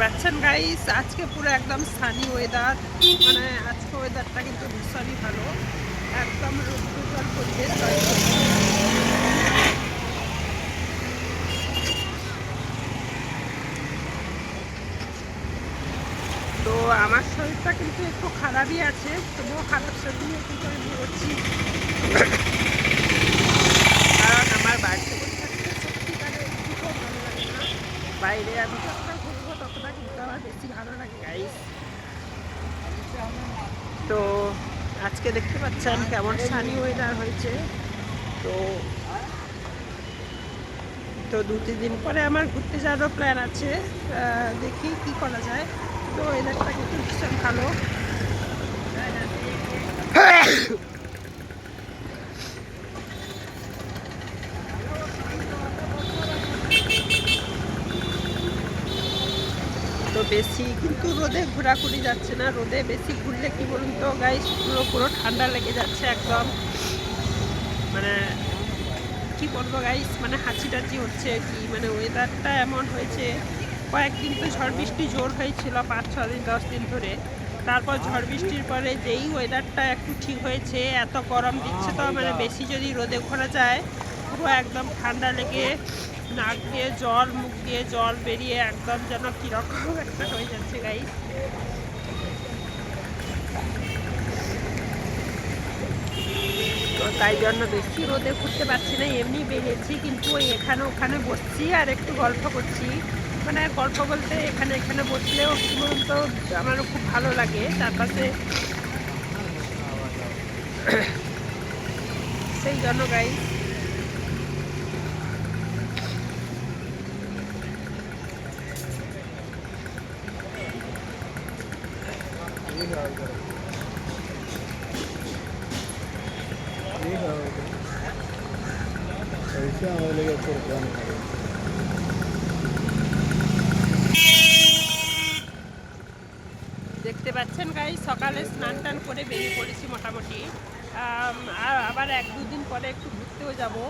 পাচ্ছেন গাইস, আজকে পুরো একদম সানি ওয়েদার। মানে আজকে ওয়েদারটা কিন্তু ভীষণই ভালো, একদম রৌদ্রোজ্জ্বল পরিবেশ রয়েছে। তো আমার শরীরটা কিন্তু একটু খারাপই আছে, তবুও খারাপ শরীর নিয়ে কিন্তু আমি বেরোচ্ছি, কারণ আমার বাড়িতে বসে থাকতে সত্যিকারে একটুও ভালো লাগে না। বাইরে আমি যতটা ঘুরবো ততটা কিন্তু আমার বেশি ভালো লাগে গাইস। তো আজকে দেখতে পাচ্ছেন কেমন সানি ওয়েদার হয়েছে। তো তো 2-3 দিন পরে আমার ঘুরতে যাওয়ারও প্ল্যান আছে, দেখি কি করা যায়। তো ওয়েদারটা কিন্তু ভীষণ ভালো। তো বেশি কিন্তু রোদে ঘোরাঘুরি যাচ্ছে না, রোদে বেশি ঘুরলে কি বলুন তো গাইস, পুরো পুরো ঠান্ডা লেগে যাচ্ছে একদম। মানে কি বলবো গাইস, মানে হাঁচি টাচি হচ্ছে কি, মানে ওয়েদারটা এমন হয়েছে। কয়েকদিন তো ঝড় বৃষ্টি জোর হয়েছিল, 5-6 দিন 10 দিন ধরে। তারপর ঝড় বৃষ্টির পরে যেই ওয়েদারটা একটু ঠিক হয়েছে, এত গরম দিচ্ছে। তো মানে বেশি যদি রোদে ঘোরা যায়, পুরো একদম ঠান্ডা লেগে নাক দিয়ে জল, মুখ দিয়ে জল বেরিয়ে একদম যেন কীরকম একটা হয়ে যাচ্ছে গাইস। তো তাই জন্য বেশি রোদে ঘুরতে পারছি না, এমনি বেরিয়েছি, কিন্তু ওই এখানে ওখানে বসছি আর একটু গল্প করছি। মানে গল্প বলতে এখানে এখানে বসলেও কি বলুন তো, আমারও খুব ভালো লাগে চারপাশে। সেই জন্য গাইস। দেখতে পাচ্ছেন গাইস, সকালে স্নান টান করে বেরিয়ে পড়েছি মোটামুটি। আর আবার 1-2 দিন পরে একটু ঘুরতেও যাবো,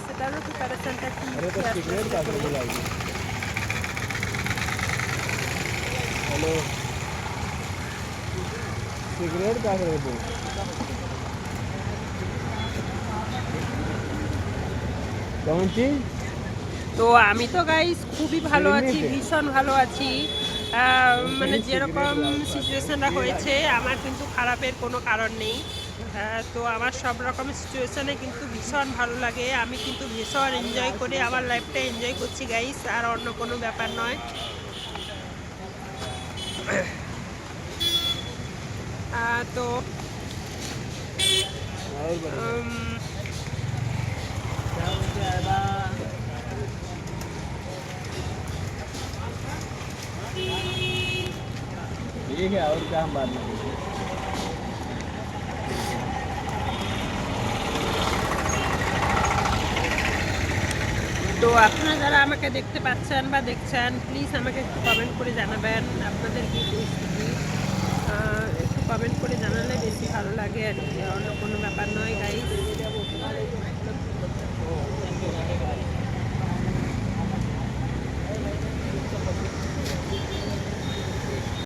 সেটারও প্রিপারেশনটা কি हेलो सिगरेट क्या कर रहे थे? कौन सी? তো আমি তো গাইস খুবই ভালো আছি, ভীষণ ভালো আছি। মানে যেরকম সিচুয়েশানটা হয়েছে, আমার কিন্তু খারাপের কোনো কারণ নেই। তো আমার সব রকম সিচুয়েশানে কিন্তু ভীষণ ভালো লাগে, আমি কিন্তু ভীষণ এনজয় করে আমার লাইফটা এনজয় করছি গাইস, আর অন্য কোনো ব্যাপার নয়। তো ठीक है और क्या हम बात नहीं তো আপনারা যারা আমাকে দেখতে পাচ্ছেন বা দেখছেন, প্লিজ আমাকে একটু কমেন্ট করে জানাবেন আপনাদের কি পরিস্থিতি। একটু কমেন্ট করে জানালে বেশি ভালো লাগে আর কি, অন্য কোনো ব্যাপার নয় গাইস।